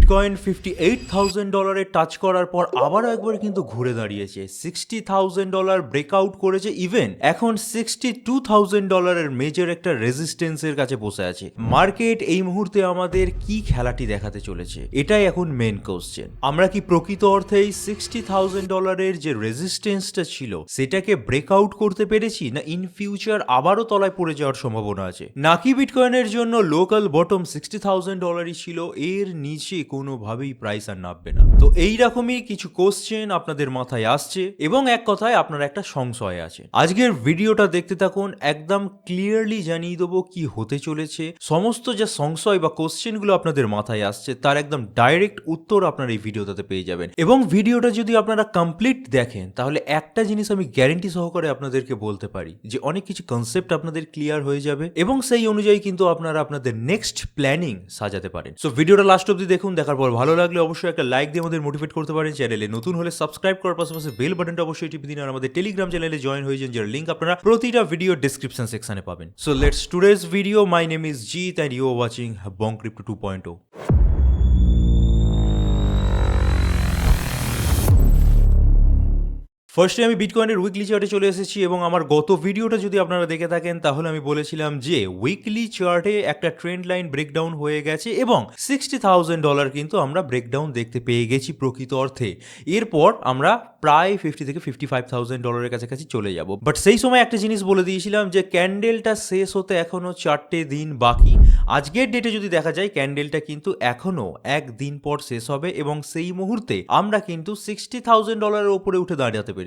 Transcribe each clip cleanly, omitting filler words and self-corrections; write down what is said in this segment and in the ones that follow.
Bitcoin $58,000 touch করার পর আবারও একবার কিন্তু ঘুরে দাঁড়িয়েছে। $60,000 ব্রেকআউট করেছে, ইভেন এখন $62,000 মেজর একটা রেজিস্ট্যান্সের কাছে বসে আছে। মার্কেট এই মুহূর্তে আমাদের কি খেলাটি দেখাতে চলেছে, এটাই এখন মেন কোশ্চেন। আমরা কি প্রকৃত অর্থেই $60,000 যে রেজিস্ট্যান্সটা ছিল সেটাকে ব্রেকআউট করতে পেরেছি, না ইন ফিউচার আবারও তলায় পড়ে যাওয়ার সম্ভাবনা আছে, নাকি বিটকয়েনের জন্য লোকাল বটম $60,000 ছিল, এর নিচে কোনোভাবেই প্রাইস আর নামবে না। তো এইরকমই কিছু কোশ্চেন আপনাদের মাথায় আসছে এবং এক কথায় আপনার একটা সংশয় আছে। আজকের ভিডিওটা দেখতে থাকুন, একদম ক্লিয়ারলি জানিয়ে দেবো কি হতে চলেছে। সমস্ত যে সংশয় বা কোশ্চেনগুলো আপনাদের মাথায় আসছে তার একদম ডাইরেক্ট উত্তর আপনারা এই ভিডিওটাতে পেয়ে যাবেন। এবং ভিডিওটা যদি আপনারা কমপ্লিট দেখেন তাহলে একটা জিনিস আমি গ্যারেন্টি সহকারে আপনাদেরকে বলতে পারি যে অনেক কিছু কনসেপ্ট আপনাদের ক্লিয়ার হয়ে যাবে এবং সেই অনুযায়ী কিন্তু আপনারা আপনাদের নেক্সট প্ল্যানিং সাজাতে পারেন। সো ভিডিওটা লাস্ট অব্দি দেখুন, দেখার পর ভালো লাগলে অবশ্যই একটা লাইক দিয়ে আমাদের মোটিভেট করতে পারেন। চ্যানেলে নতুন হলে সাবস্ক্রাইব করার পাশাপাশি বেল বাটনটা অবশ্যই টিপে দিন আর আমাদের টেলিগ্রাম চ্যানেলে জয়েন হয়ে যান, যার লিঙ্ক আপনারা প্রতিটা ভিডিও ডেসক্রিপশন সেকশনে পাবেন। So let's today's video. My name is Jeet and you are watching Bong crypto 2.0। ফার্স্টে আমি বিটকয়েনের উইকলি চার্টে চলে এসেছি এবং আমার গত ভিডিওটা যদি আপনারা দেখে থাকেন তাহলে আমি বলেছিলাম যে উইকলি চার্টে একটা ট্রেন্ড লাইন ব্রেকডাউন হয়ে গেছে এবং $60,000 কিন্তু আমরা ব্রেকডাউন দেখতে পেয়ে গেছি প্রকৃত অর্থে। এরপর আমরা প্রায় $50,000 থেকে $55,000 কাছাকাছি চলে যাব। বাট সেই সময় একটা জিনিস বলে দিয়েছিলাম যে ক্যান্ডেলটা শেষ হতে এখনো 4টে দিন বাকি। আজকের ডেটে যদি দেখা যায় ক্যান্ডেলটা কিন্তু এখনো একদিন পর শেষ হবে এবং সেই মুহূর্তে আমরা কিন্তু $60,000 উপরে উঠে দাঁড়াতে পেরেছি।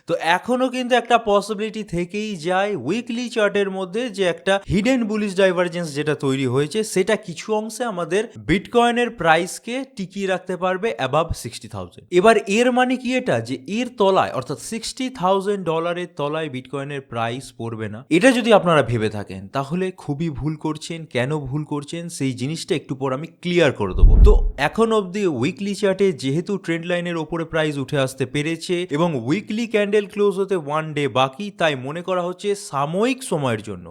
তো এখনো কিন্তু একটা পসিবিলিটি থেকেই যায় উইকলি চার্টের মধ্যে যে একটা হিডেন বুলিশ ডাইভারজেন্স যেটা তৈরি হয়েছে সেটা কিছু অংশে আমাদের বিটকয়েনের প্রাইসকে টিকিয়ে রাখতে পারবে অ্যাবাভ 60,000। এবার এর মানে কি এটা যে এর তলায় অর্থাৎ $60,000 তলায় বিটকয়েনের প্রাইস পড়বে না, এটা যদি আপনারা ভেবে থাকেন তাহলে খুবই ভুল করছেন। কেন ভুল করছেন সেই জিনিসটা একটু পর আমি ক্লিয়ার করে দেবো। তো এখন অবধি উইকলি চার্টে যেহেতু ট্রেন্ড লাইনের ওপরে প্রাইস উঠে আসতে পেরেছে এবং উইকলি ক্যান্ডেল ক্লোজ হতে 1 ডে বাকি, তাই মনে করা হচ্ছে সাময়িক সময়ের জন্য,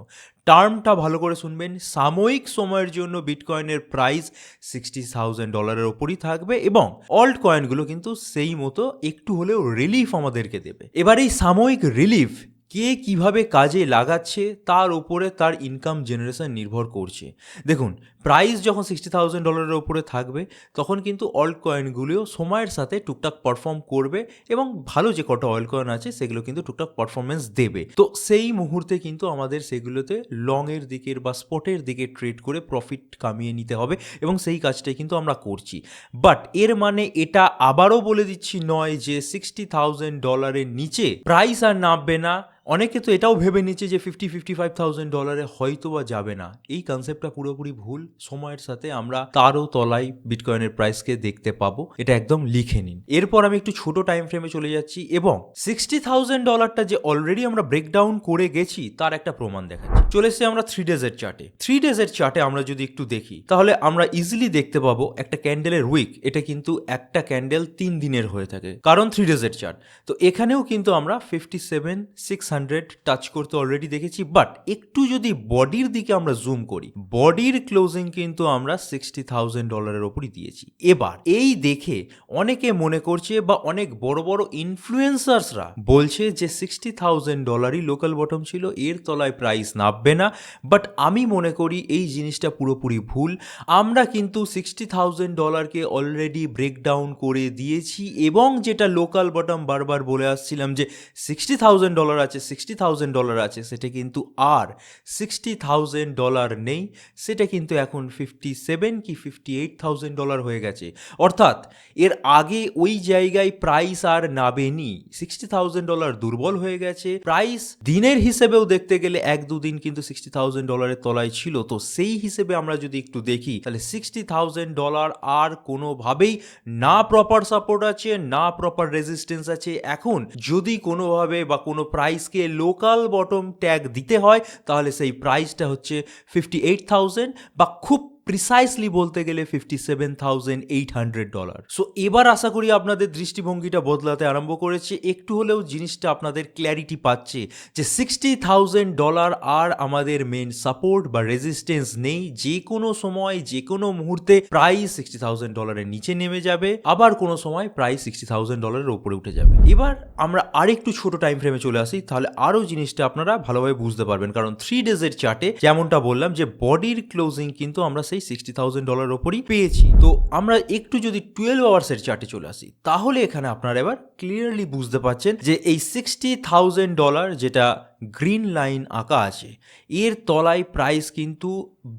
টার্মটা ভালো করে শুনবেন, সাময়িক সময়ের জন্য বিটকয়েনের প্রাইস $60,000 ওপরই থাকবে এবং অল্ট কয়েনগুলো কিন্তু সেই মতো একটু হলেও রিলিফ আমাদেরকে দেবে। এবার এই সাময়িক রিলিফ কে কিভাবে কাজে লাগাচ্ছে তার উপরে তার ইনকাম জেনারেশন নির্ভর করছে। দেখুন, প্রাইস যখন $60,000 উপরে থাকবে তখন কিন্তু অল্ট কয়েনগুলিও সময়ের সাথে টুকটাক পারফর্ম করবে এবং ভালো যে কটা অল্ট কয়েন আছে সেগুলো কিন্তু টুকটাক পারফরমেন্স দেবে। তো সেই মুহূর্তে কিন্তু আমাদের সেগুলোতে লংয়ের দিকের বা স্পটের দিকে ট্রেড করে প্রফিট কামিয়ে নিতে হবে এবং সেই কাজটাই কিন্তু আমরা করছি। বাট এর মানে এটা আবারও বলে দিচ্ছি নয় যে $60,000 নিচে প্রাইস আর নামবে না। অনেকে তো এটাও ভেবে নিচ্ছে যে $55,000 হয়তো বা যাবে না। এই কনসেপ্টটা পুরোপুরি ভুল। সময়ের সাথে আমরা তারও তলায় বিটকয়েনের প্রাইসকে দেখতে পাবো, এটা একদম লিখে নিন। এরপর আমি একটু ছোট টাইম ফ্রেমে চলে যাচ্ছি এবং $60,000টা যে অলরেডি আমরা ব্রেকডাউন করে গেছি তার একটা প্রমাণ দেখাচ্ছি। চলে এসেছি আমরা 3 ডেজের চার্টে। 3 ডেজের চার্টে আমরা যদি একটু দেখি তাহলে আমরা ইজিলি দেখতে পাবো একটা ক্যান্ডেলের উইক, এটা কিন্তু একটা ক্যান্ডেল 3 দিনের হয়ে থাকে কারণ 3 ডেজের চার্ট। তো এখানেও কিন্তু আমরা 57,600 টাচ করতে অলরেডি দেখেছি। বাট একটু যদি বডির দিকে আমরা জুম করি, বডির ক্লোজিং কিন্তু আমরা $60,000 ওপরই দিয়েছি। এবার এই দেখে অনেকে মনে করছে বা অনেক বড় বড় ইনফ্লুয়েন্সার্সরা বলছে যে $60,000 লোকাল বটম ছিল, এর তলায় প্রাইস নামবে না। বাট আমি মনে করি এই জিনিসটা পুরোপুরি ভুল। আমরা কিন্তু $60,000কে অলরেডি ব্রেকডাউন করে দিয়েছি এবং যেটা লোকাল বটম বারবার বলে আসছিলাম যে $60,000 আছে, $60,000 আছে, সেটা কিন্তু আর $60,000 নেই, সেটা কিন্তু এখন 57 কি $58,000 হয়ে গেছে। অর্থাৎ এর আগে ওই জায়গায় প্রাইস আর নাবেনি, $60,000 দুর্বল হয়ে গেছে। প্রাইস দিনের হিসেবেও দেখতে গেলে 1-2 দিন কিন্তু $60,000 তলায় ছিল। তো সেই হিসেবে আমরা যদি একটু দেখি তাহলে $60,000 আর কোনোভাবেই না প্রপার সাপোর্ট আছে না প্রপার রেজিস্ট্যান্স আছে। এখন যদি কোনোভাবে বা কোনো প্রাইসকে লোকাল বটম ট্যাগ দিতে হয় তাহলে সেই প্রাইসটা হচ্ছে 58,000 বা খুব প্রিসাইসলি বলতে গেলে $57,800। সো এবার আশা করি আপনাদের দৃষ্টিভঙ্গিটা বদলাতে আরম্ভ করেছে, একটু হলেও জিনিসটা আপনাদের ক্ল্যারিটি পাচ্ছে যে $60,000 আর আমাদের মেন সাপোর্ট বা রেজিস্ট্যান্স নেই। যে কোনো সময় যে কোনো মুহূর্তে প্রাইস $60,000 নিচে নেমে যাবে, আবার কোনো সময় প্রাইস $60,000 উপরে উঠে যাবে। এবার আমরা আরেকটু ছোট টাইম ফ্রেমে চলে আসি, তাহলে আরো জিনিসটা আপনারা ভালোভাবে বুঝতে পারবেন। কারণ 3 ডেজের চার্টে যেমনটা বললাম যে বডির ক্লোজিং কিন্তু আমরা সেই $60,000 ওপরই পেয়েছি। তো আমরা একটু যদি 12 আওয়ার্সের চার্টে চলে আসি, তাহলে এখানে আপনারা এবার ক্লিয়ারলি বুঝতে পারছেন যে এই $60,000 যেটা গ্রিন লাইন আঁকা আছে, এর তলায় প্রাইস কিন্তু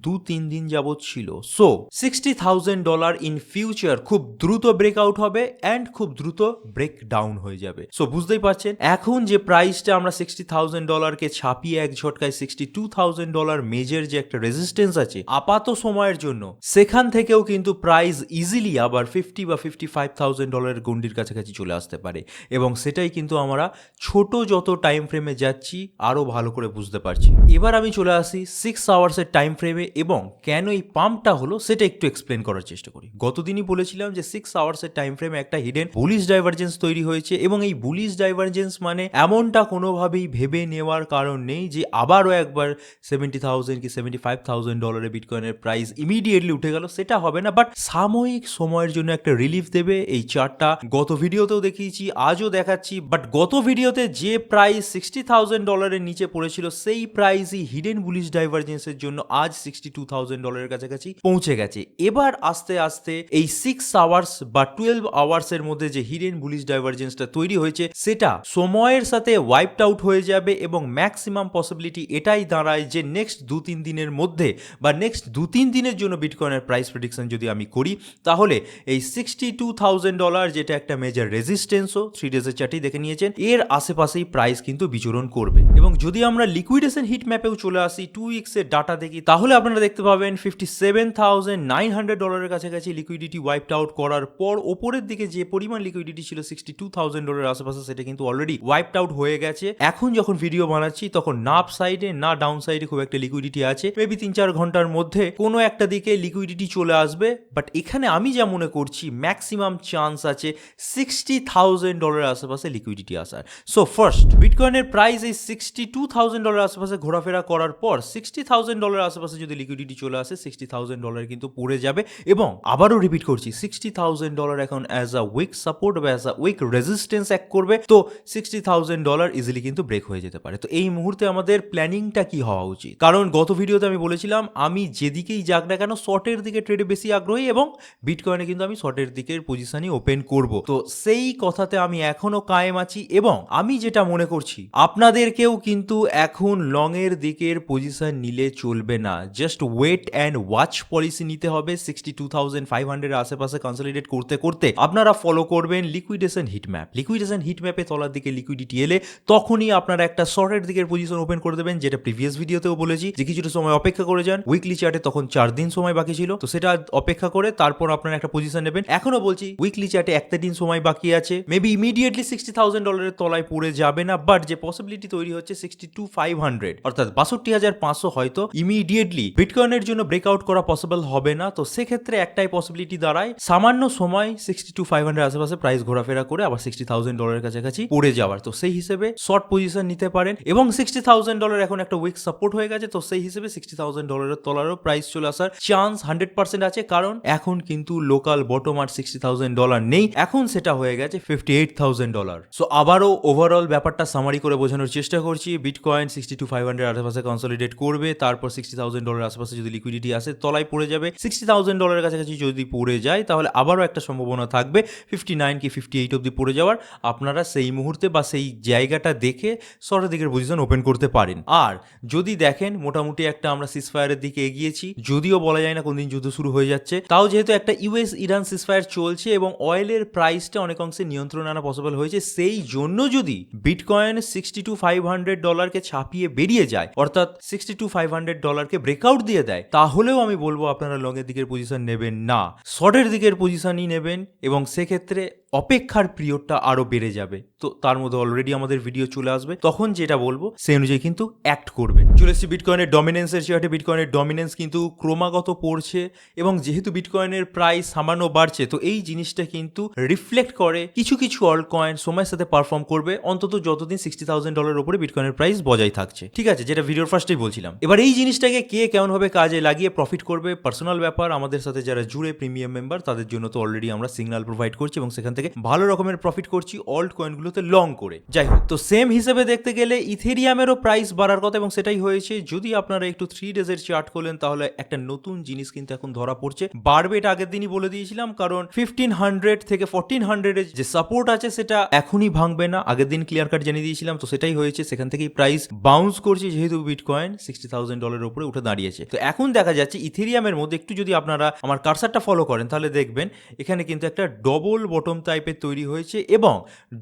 2-3 দিন যাবৎ ছিল। সো $60,000 ইন ফিউচার খুব দ্রুত ব্রেকআউট হবে অ্যান্ড খুব দ্রুত ব্রেক ডাউন হয়ে যাবে। সো বুঝতেই পারছেন এখন যে প্রাইসটা আমরা $60,000 কে ছাপিয়ে এক ঝটকায় $62,000 মেজর যে একটা রেজিস্ট্যান্স আছে আপাত সময়ের জন্য, সেখান থেকেও কিন্তু প্রাইস ইজিলি আবার $50,000 বা $55,000 গন্ডির কাছাকাছি চলে আসতে পারে। এবং সেটাই কিন্তু আমরা ছোট যত টাইম ফ্রেমে যাচ্ছি আরো ভালো করে বুঝতে পারছি। এবার আমি চলে আসি 6 আওয়ার্সের টাইম ফ্রেমে এবং কেন এই পাম্পটা হলো সেটা একটু এক্সপ্লেন করার চেষ্টা করি। গতদিনই বলেছিলাম যে 6 আওয়ার্সের টাইম ফ্রেমে একটা হিডেন বুলিশ ডাইভারজেন্স তৈরি হয়েছে এবং এই বুলিশ ডাইভারজেন্স মানে এমনটা কোনোভাবেই ভেবে নেওয়ার কারণ নেই যে আবারও একবার $70,000 কি $75,000 বিটকয়েনের প্রাইস ইমিডিয়েটলি উঠে গেল, সেটা হবে না। বাট সাময়িক সময়ের জন্য একটা রিলিফ দেবে। এই চার্টটা গত ভিডিওতেও দেখিয়েছি, আজও দেখাচ্ছি। বাট গত ভিডিওতে যে প্রাইস $60,000 এর নিচে পড়েছিল সেই প্রাইসই হিডেন বুলিশ ডাইভারজেন্সের জন্য আজ $62,000 এর কাছাকাছি পৌঁছে গেছে। এবার আস্তে আস্তে এই 6 আওয়ার্স বা 12 আওয়ার্সের মধ্যে যে হিডেন বুলিশ ডাইভারজেন্সটা তৈরি হয়েছে সেটা সময়ের সাথে ওয়াইপড আউট হয়ে যাবে এবং ম্যাক্সিমাম পসিবিলিটি এটাই দাঁড়ায় যে নেক্সট 2-3 দিনের মধ্যে বা নেক্সট 2-3 দিনের জন্য বিটকয়েনের প্রাইস প্রেডিকশন যদি আমি করি, তাহলে এই $62,000 যেটা একটা মেজর রেজিস্ট্যান্সও 3 ডেজের চার্টেই দেখে নিয়েছেন, এর আশেপাশেই প্রাইস কিন্তু বিচরণ করবে। এবং যদি আমরা লিকুইডেশন হিট ম্যাপেও চলে আসি, 2 উইকসের ডাটা দেখি, তাহলে আপনারা দেখতে পাবেন $57,900 এর কাছাকাছি লিকুইডিটি ওয়াইপড আউট করার পর ওপরের দিকে যে পরিমাণ লিকুইডিটি ছিল $62,000 আশেপাশে, সেটা কিন্তু অলরেডি ওয়াইপড আউট হয়ে গেছে। এখন যখন ভিডিও বানাচ্ছি তখন না আপ সাইডে না ডাউন সাইডে খুব একটা লিকুইডিটি আছে। মেবি 3-4 ঘন্টার মধ্যে কোনো একটা দিকে লিকুইডিটি চলে আসবে। বাট এখানে আমি যা মনে করছি ম্যাক্সিমাম চান্স আছে $60,000 আশেপাশে লিকুইডিটি আসার। সো ফার্স্ট বিটকয়েনের প্রাইস এই $62,000 আশেপাশে ঘোরাফেরা করার পর $60,000 আশেপাশে যদি লিকুইডিটি চলে আসে, $60,000 কিন্তু পড়ে যাবে। এবং আবারও রিপিট করছি, $60,000 এখন অ্যাজ আ উইক সাপোর্ট বা as a weak resistance act করবে। তো $60,000 ইজিলি কিন্তু ব্রেক হয়ে যেতে পারে। তো এই মুহূর্তে আমাদের প্ল্যানিংটা কি হওয়া উচিত? কারণ গত ভিডিওতে আমি বলেছিলাম আমি যেদিকেই যাক না কেন শর্টের দিকে ট্রেডে বেশি আগ্রহী এবং বিটকয়েনে কিন্তু আমি শর্টের দিকের পজিশনই ওপেন করব। তো সেই কথাতে আমি এখনো কায়েম আছি এবং আমি যেটা মনে করছি আপনাদেরকেও কিন্তু এখন লং এর দিকের পজিশন নিলে চলবে না। Just wait and watch policy নিতে হবে। 62,500 আশেপাশে কনসলিডেট করতে করতে আপনারা ফলো করবেন liquidation heat map. Liquidation heat ম্যাপে তলার দিকে লিকুইডিটি এলে তখনই আপনারা একটা শর্টের দিকের পজিশন ওপেন করে দেবেন, যেটা প্রিভিয়াস ভিডিওতেও বলেছি যে কিছুটা সময় অপেক্ষা করে যান। উইকলি চার্টে তখন 4 দিন সময় বাকি ছিল, তো সেটা অপেক্ষা করে তারপর আপনারা একটা পজিশন নেবেন। এখনো বলছি উইকলি চার্টে একটা দিন সময় বাকি আছে। মেবি ইমিডিয়েটলি $60,000 এর তলায় পড়ে যাবে না, বাট যে পসিবিলিটি তৈরি হচ্ছে 62,500 অর্থাৎ 62,500 হয়তো ইমিডিয়েটলি বিটকয়েনের জন্য ব্রেকআউট করা পসিবল হবে না। তো সেক্ষেত্রে একটাই পসিবিলিটি দাঁড়ায় সামান্য সময় 62,500 আশেপাশে প্রাইস ঘোরাফেরা করে আবার $60,000 এর কাছাকাছি পড়ে যাওয়ার। তো সেই হিসেবে শর্ট পজিশন নিতে পারেন এবং $60,000 এখন একটা উইক সাপোর্ট হয়ে গেছে। তো সেই হিসেবে $60,000 এর তলারও প্রাইস চলে আসার চান্স 100% আছে, কারণ এখন কিন্তু লোকাল বটম আর $60,000 নেই, এখন সেটা হয়ে গেছে $58,000। সো আবারও ওভারঅল ব্যাপারটা সামারি করে বোঝানোর চেষ্টা করছি। বিটকয়েন 62,500 আশেপাশে কনসলিডেট করবে, তারপর $60,000 আশেপাশে যদি লিকুইডিটি আসে তলায় পড়ে যাবে। $60,000 এর কাছাকাছি যদি পড়ে যায় তাহলে আবারও একটা সম্ভাবনা থাকবে 59 কি 58 অব্দি পড়ে যাওয়ার। আপনারা সেই মুহূর্তে বা সেই জায়গাটা দেখে শর্টের দিকের পজিশন ওপেন করতে পারেন। আর যদি দেখেন মোটামুটি একটা আমরা সিজফায়ারের দিকে এগিয়েছি, যদিও বলা যায় না কোনদিন যুদ্ধ শুরু হয়ে যাচ্ছে, তাও যেহেতু একটা ইউএস ইরান সিজফায়ার চলছে এবং অয়েলের প্রাইসটা অনেক অংশে নিয়ন্ত্রণ আনা পসিবল হয়েছে, সেই জন্য যদি বিটকয়েন $62,500 কে ছাপিয়ে বেরিয়ে যায় অর্থাৎ $62,500 কে ব্রেকআউট দিয়ে দেয়, তাহলেও আমি বলবো আপনারা লং এর দিকের পজিশন নেবেন না, শর্টের দিকের পজিশনই নেবেন। এবং সেক্ষেত্রে অপেক্ষার পিরিয়ডটা আরো বেড়ে যাবে। তো তার মধ্যে অলরেডি আমাদের ভিডিও চলে আসবে, তখন যেটা বলবো সেই অনুযায়ী কিন্তু অ্যাক্ট করবেন। চলে এসেছি বিটকয়েনের ডমিনেন্সের চার্টে। বিটকয়েনের ডমিনেন্স কিন্তু ক্রমাগত পড়ছে এবং যেহেতু বিটকয়েনের প্রাইস সামান্য বাড়ছে, তো এই জিনিসটা কিন্তু রিফ্লেক্ট করে কিছু কিছু অল্ট কয়েন সময়ের সাথে পারফর্ম করবে অন্তত যতদিন $60,000 উপরে বিটকয়েনের প্রাইস বজায় থাকছে। ঠিক আছে, যেটা ভিডিওর ফার্স্টেই বলছিলাম। এবার এই জিনিসটাকে কে কেমনভাবে কাজে লাগিয়ে প্রফিট করবে পার্সোনাল ব্যাপার। আমাদের সাথে যারা জুড়ে প্রিমিয়াম মেম্বার, তাদের জন্য তো অলরেডি আমরা সিগন্যাল প্রোভাইড করছি এবং সেখান থেকে ভালো রকমের প্রফিট করছি অল্ট কয়েনগুলোতে লং করে। যাই হোক, তো সেম হিসেবে দেখতে গেলে ইথেরিয়ামেরও প্রাইস বাড়ার কথা এবং সেটাই হয়েছে। যদি আপনারা একটু 3 ডেজের চার্ট করলেন তাহলে একটা নতুন জিনিস কিন্তু এখন ধরা পড়ছে। বাড়বে এটা আগের দিনই বলে দিয়েছিলাম, কারণ 1500 থেকে 1400 এর যে সাপোর্ট আছে সেটা এখনই ভাঙবে না, আগের দিন ক্লিয়ার কাট জানিয়ে দিয়েছিলাম। তো সেটাই হয়েছে, সেখান থেকেই প্রাইস বাউন্স করছে যেহেতু বিটকয়েন $60,000 উপরে উঠে দাঁড়িয়েছে। তো এখন দেখা যাচ্ছে ইথেরিয়ামের মধ্যে একটু যদি আপনারা আমার কারসারটা ফলো করেন তাহলে দেখবেন এখানে কিন্তু একটা ডবল বটম টাইপের তৈরি হয়েছে এবং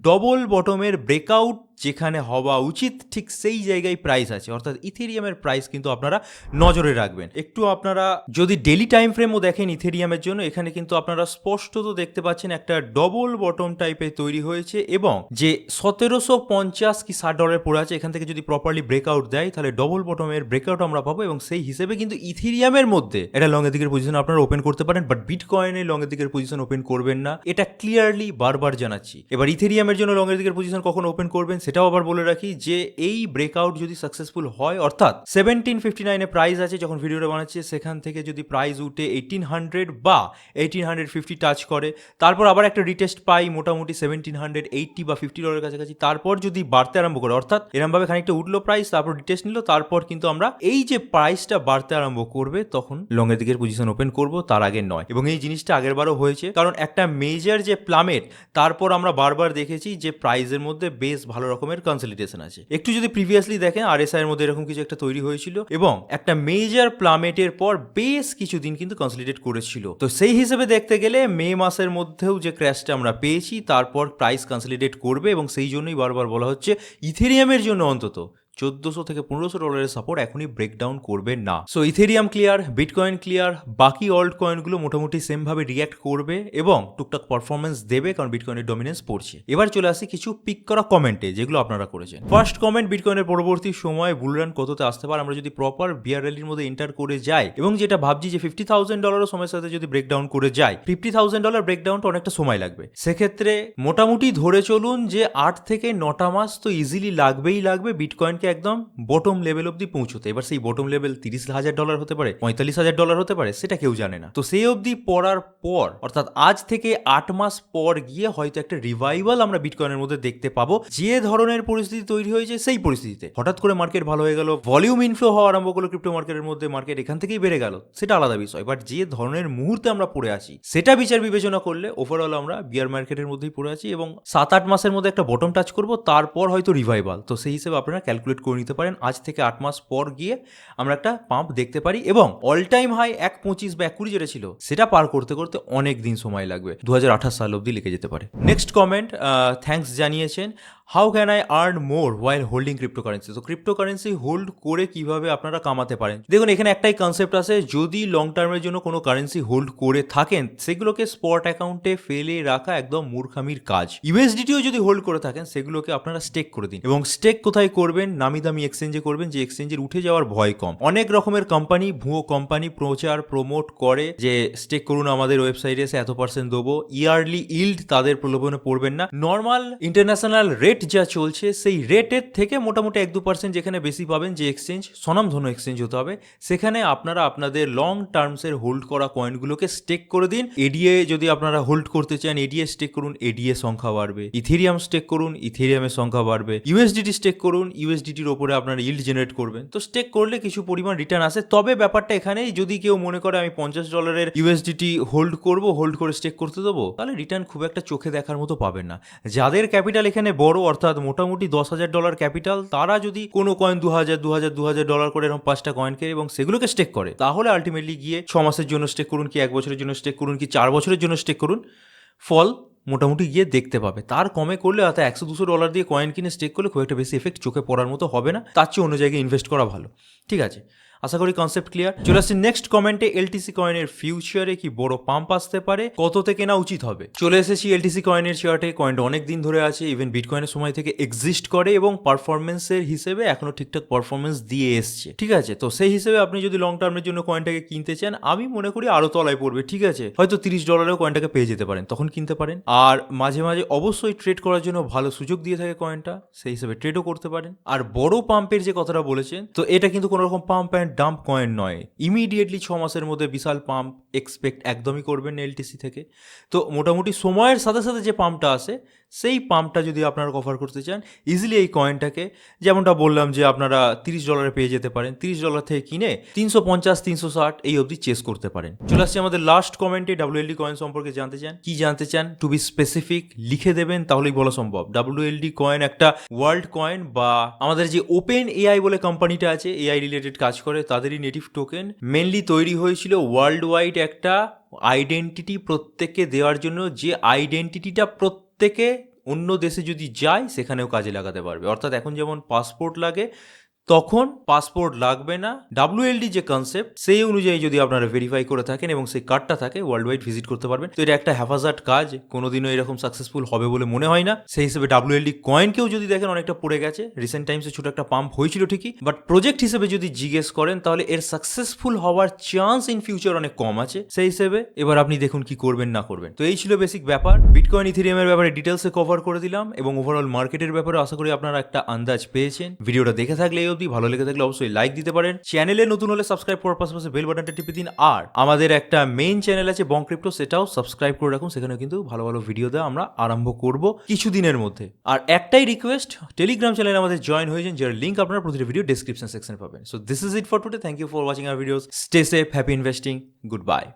ডবল বটমের ব্রেকআউট যেখানে হওয়া উচিত ঠিক সেই জায়গায় প্রাইস আছে, অর্থাৎ ইথেরিয়ামের প্রাইস কিন্তু আপনারা নজরে রাখবেন। একটু আপনারা যদি ডেলি টাইম ফ্রেমও দেখেন ইথেরিয়ামের জন্য, এখানে কিন্তু আপনারা স্পষ্টত দেখতে পাচ্ছেন একটা ডবল বটম টাইপের তৈরি হয়েছে এবং যে $1750 কি $60 পড়ে আছে, এখান থেকে যদি প্রপারলি ব্রেকআউট দেয় তাহলে ডবল বটমের ব্রেকআউট আমরা পাবো এবং সেই হিসেবে কিন্তু ইথেরিয়ামের মধ্যে এটা লং এর দিকের পজিশন আপনারা ওপেন করতে পারেন, বাট বিটকয়েনে লং এর দিকের পজিশন ওপেন করবেন না, এটা ক্লিয়ারলি বারবার জানাচ্ছি। এবার ইথেরিয়ামের জন্য লং এর দিকের পজিশন কখন ওপেন করবেন সেটাও আবার বলে রাখি যে এই ব্রেকআউট যদি সাকসেসফুল হয়, অর্থাৎ 1759 এ প্রাইস আছে যখন ভিডিওটা বানাচ্ছি, সেখান থেকে যদি প্রাইস উঠে 1800 বা 1850 টাচ করে, তারপর আবার একটা রিটেস্ট পাই মোটামুটি 1780 বা $50 কাছাকাছি, তারপর যদি বাড়তে আরম্ভ করে, অর্থাৎ এরমভাবে খানিকটা উঠলো প্রাইস, তারপর রিটেস্ট নিল, তারপর কিন্তু আমরা এই যে প্রাইসটা বাড়তে আরম্ভ করবে তখন লং এর দিকের পজিশন ওপেন করব, তার আগে নয়। এবং এই জিনিসটা আগের বারও হয়েছে, কারণ একটা মেজর যে প্লামেট, তারপর আমরা বারবার দেখেছি যে প্রাইসের মধ্যে বেশ ভালো রকমের কনসলিডেশন আছে। একটু যদি প্রিভিয়াসলি দেখেন আরএসআই এর মধ্যে এরকম কিছু একটা তৈরি হয়েছিল এবং একটা মেজর প্লামেটের পর বেশ কিছুদিন কিন্তু কনসলিডেট করেছিল। তো সেই হিসেবে দেখতে গেলে মে মাসের মধ্যেও যে ক্র্যাশটা আমরা পেয়েছি, তারপর প্রাইস কনসলিডেট করবে এবং সেই জন্যই বারবার বলা হচ্ছে ইথেরিয়ামের জন্য অন্তত $1400 থেকে $1500 সাপোর্ট এখনই ব্রেকডাউন করবে না। So Ethereum clear, bitcoin clear, বাকি অল্ট কয়েনগুলো মোটামুটি সেম ভাবে রিয়াক্ট করবে এবং টুকটাক পারফরমেন্স দেবে, কারণ বিটকয়েনের ডমিনেন্স পড়ছে। এবার চলে আসি কিছু পিক করা কমেন্টে যেগুলো আপনারা করেছেন। ফার্স্ট কমেন্ট, বিটকয়েনের পরবর্তী সময় বুলরান কততে আসতে পারে আমরা যদি প্রপার বিয়ার র্যালির মধ্যে এন্টার করে যাই, এবং যেটা ভাবছি যে $50,000 সময়ের সাথে যদি ব্রেকডাউন করে যায়, $50,000 ব্রেকডাউনটা অনেকটা সময় লাগবে। সেক্ষেত্রে মোটামুটি ধরে চলুন যে 8 থেকে 9টা মাস তো ইজিলি লাগবেই লাগবে বিটকয়েনকে একদম বটম লেভেল অব্দি পৌঁছতে। এবার সেই বটম লেভেল $30,000 হতে পারে, $45,000 হতে পারে, সেটা কেউ জানে না। তো সেই অবধি পড়ার পর, অর্থাৎ আজ থেকে 8 মাস পর গিয়ে হয়তো একটা রিভাইভাল আমরা বিটকয়েনের মধ্যে দেখতে পাবো। যে ধরনের পরিস্থিতি তৈরি হয়েছে সেই পরিস্থিতিতে হঠাৎ করে মার্কেট ভালো হয়ে গেল, ভলিউম ইনফ্লো হওয়া আরম্ভ করলো ক্রিপ্টো মার্কেটের মধ্যে, মার্কেট এখান থেকেই বেড়ে গেল, সেটা আলাদা বিষয়। বাট যে ধরনের মুহূর্তে আমরা পড়ে আছি সেটা বিচার বিবেচনা করলে ওভারঅল আমরা বিয়ার মার্কেটের মধ্যেই পড়ে আছি এবং 7-8 মাসের মধ্যে একটা বটম টাচ করবো, তারপর হয়তো রিভাইভাল। তো সেই হিসেবে আপনারা ক্যালকুলেট করে নিতে পারেন আজ থেকে 8 মাস পর গিয়ে আমরা একটা পাম্প দেখতে পারি এবং অল টাইম হাই 1.25 বা 1.20 যেটা ছিল সেটা পার করতে করতে অনেক দিন সময় লাগবে, 2028 সাল অব্দি লেগে যেতে পারে। নেক্সট কমেন্ট, থ্যাঙ্কস জানিয়েছেন, how can I earn more while holding cryptocurrency. তো ক্রিপ্টোকারেন্সি হোল্ড করে কিভাবে আপনারা কামাতে পারেন। দেখুন এখানে একটাই কনসেপ্ট আছে, যদি লং টার্মের জন্য কোনো কারেন্সি হোল্ড করে থাকেন সেগুলোকে স্পট অ্যাকাউন্টে ফেলে রাখা একদম মূর্খামির কাজ। ইউএসডিটিও যদি হোল্ড করে থাকেন সেগুলোকে আপনারা স্টেক করে দিন, এবং স্টেক কোথায় করবেন, নামি দামি এক্সচেঞ্জে করবেন, যে এক্সচেঞ্জের উঠে যাওয়ার ভয় কম। অনেক রকমের কোম্পানি, ভুয়ো কোম্পানি প্রচার প্রমোট করে যে স্টেক করুন আমাদের ওয়েবসাইটে, এসে এত % দেবো, ইয়ারলি ইল্ড, তাদের প্রলোভনে পড়বেন না। নর্মাল ইন্টারন্যাশনাল রেট যা চলছে সেই রেটের থেকে মোটামুটি 1-2% যেখানে বেশি পাবেন, যে এক্সচেঞ্জ স্বনামধন্য এক্সচেঞ্জ হতে হবে, সেখানে আপনারা আপনাদের লং টার্মসের হোল্ড করা কয়েনগুলোকে স্টেক করে দিন। এডিএ যদি আপনারা হোল্ড করতে চান এডিএ স্টেক করুন, এডিএ সংখ্যা বাড়বে। ইথেরিয়াম স্টেক করুন, ইথেরিয়ামের সংখ্যা বাড়বে। ইউএসডিটি স্টেক করুন, ইউএসডিটির ওপরে আপনারা ইল্ড জেনারেট করবেন। তো স্টেক করলে কিছু পরিমাণ রিটার্ন আসে। তবে ব্যাপারটা এখানেই, যদি কেউ মনে করে আমি $50 ইউএসডিটি হোল্ড করব, হোল্ড করে স্টেক করতে দেবো, তাহলে রিটার্ন খুব একটা চোখে দেখার মতো পাবেন না। যাদের ক্যাপিটাল এখানে বড়, অর্থাৎ মোটামুটি $10,000 ক্যাপিটাল, তারা যদি কোনো কয়েন $2,000 করে এরকম 5টা কয়েনকে এবং সেগুলোকে স্টেক করে, তাহলে আলটিমেটলি গিয়ে 6 মাসের জন্য স্টেক করুন, কি 1 বছরের জন্য স্টেক করুন, কি 4 বছরের জন্য স্টেক করুন, ফল মোটামুটি গিয়ে দেখতে পাবে। তার কমে করলে অর্থাৎ $100-200 দিয়ে কয়েন কিনে স্টেক করলে খুব একটা বেশি এফেক্ট চোখে পড়ার মতো হবে না, তার চেয়ে অন্য জায়গায় ইনভেস্ট করা ভালো। ঠিক আছে, আশা করি কনসেপ্ট ক্লিয়ার। চলে আসছি নেক্সট কমেন্টে, এলটিসি কয়েনের ফিউচারে কি বড় পাম্প আসতে পারে, কততে কেনা উচিত হবে। চলে এসেছি এলটিসি কয়েনের চার্টে। কয়েনটা অনেক দিন ধরে আছে, ইভেন বিটকয়েনের সময় থেকে এক্সিস্ট করে এবং পারফরমেন্সের হিসেবে এখনো ঠিকঠাক পারফরমেন্স দিয়ে এসছে, ঠিক আছে। তো সেই হিসেবে আপনি যদি লং টার্মের জন্য কয়েনটাকে কিনতে চান, আমি মনে করি আরো তলায় পড়বে, ঠিক আছে, হয়তো $30 কয়েনটাকে পেয়ে যেতে পারেন, তখন কিনতে পারেন। আর মাঝে মাঝে অবশ্যই ট্রেড করার জন্য ভালো সুযোগ দিয়ে থাকে কয়েনটা, সেই হিসেবে ট্রেডও করতে পারেন। আর বড় পাম্পের যে কথাটা বলেছেন, তো এটা কিন্তু কোনো রকম পাম্প অ্যান্ড ডাম্প কয়েন নয়। ইমিডিয়েটলি 6 মাসের মধ্যে বিশাল পাম্প এক্সপেক্ট একদমই করবেন না এলটিসি থেকে। তো মোটামুটি সময়ের সাথে সাথে যে পাম্পটা আসে, সেই পাম্পটা যদি আপনারা কভার করতে চান, ইজিলি এই কয়েনটাকে, যেমনটা বললাম যে আপনারা $30 পেয়ে যেতে পারেন, $30 থেকে কিনে 350, 360 এই অবধি চেস করতে পারেন। চলে আসছে আমাদের লাস্ট কমেন্টে। WLD কয়েন সম্পর্কে জানতে চান, কি জানতে চান, টু বি স্পেসিফিক লিখে দেবেন, তাহলেই বলা সম্ভব। WLD কয়েন একটা ওয়ার্ল্ড কয়েন, বা আমাদের যে ওপেন এআই বলে কোম্পানিটা আছে, এআই রিলেটেড কাজ করে, তাদেরই নেটিভ টোকেন মেনলি তৈরি হয়েছিল ওয়ার্ল্ড ওয়াইড একটা আইডেন্টিটি প্রত্যেককে দেওয়ার জন্য, যে আইডেন্টিটিটা প্রত্যেকে অন্য দেশে যদি যায় সেখানেও কাজে লাগাতে পারবে। অর্থাৎ এখন যেমন পাসপোর্ট লাগে, তখন পাসপোর্ট লাগবে না। WLD যে কনসেপ্ট, সেই অনুযায়ী যদি আপনারা ভেরিফাই করে থাকেন এবং সেই কার্ডটা থাকে, ওয়ার্ল্ড ওয়াইড ভিজিট করতে পারবেন। তো এটা একটা হ্যাফাজার্ড কাজ, কোনোদিনও এরকম সাকসেসফুল হবে বলে মনে হয় না। সেই হিসেবে WLD কয়েনকেও যদি দেখেন, অনেকটা পড়ে গেছে। রিসেন্ট টাইমসে ছোট একটা পাম্প হয়েছিল ঠিকই, বাট প্রজেক্ট হিসেবে যদি জিজ্ঞেস করেন, তাহলে এর সাকসেসফুল হওয়ার চান্স ইন ফিউচার অনেক কম আছে। সেই হিসেবে এবার আপনি দেখুন কি করবেন না করবেন। তো এই ছিল বেসিক ব্যাপার। বিটকয়েন ইথেরিয়ামের ব্যাপারে ডিটেলসে কভার করে দিলাম, এবং ওভারঅল মার্কেটের ব্যাপারে আশা করি আপনারা একটা আন্দাজ পেয়েছেন। ভিডিওটা দেখে থাকলে এই অবধি, ভালো লেগে থাকলে অবশ্যই লাইক দিতে পারেন। চ্যানেলে নতুন হলে সাবস্ক্রাইব করার পাশাপাশি বেল বাটনটা টিপে দিন। আর আমাদের একটা মেইন চ্যানেল আছে বং ক্রিপ্টো, সেটাও সাবস্ক্রাইব করে রাখুন। সেখানে কিন্তু ভালো ভালো ভিডিও দেওয়া আমরা আরম্ভ করব কিছুদিনের মধ্যে। আর একটাই রিকোয়েস্ট, টেলিগ্রাম চ্যানেলে আমাদের জয়েন হয়ে যান, যার লিঙ্ক আপনারা প্রতিটা ভিডিও ডেসক্রিপশন সেকশনে পাবেন। So this is it for today. Thank you for watching our videos. Stay safe, happy investing, good bye.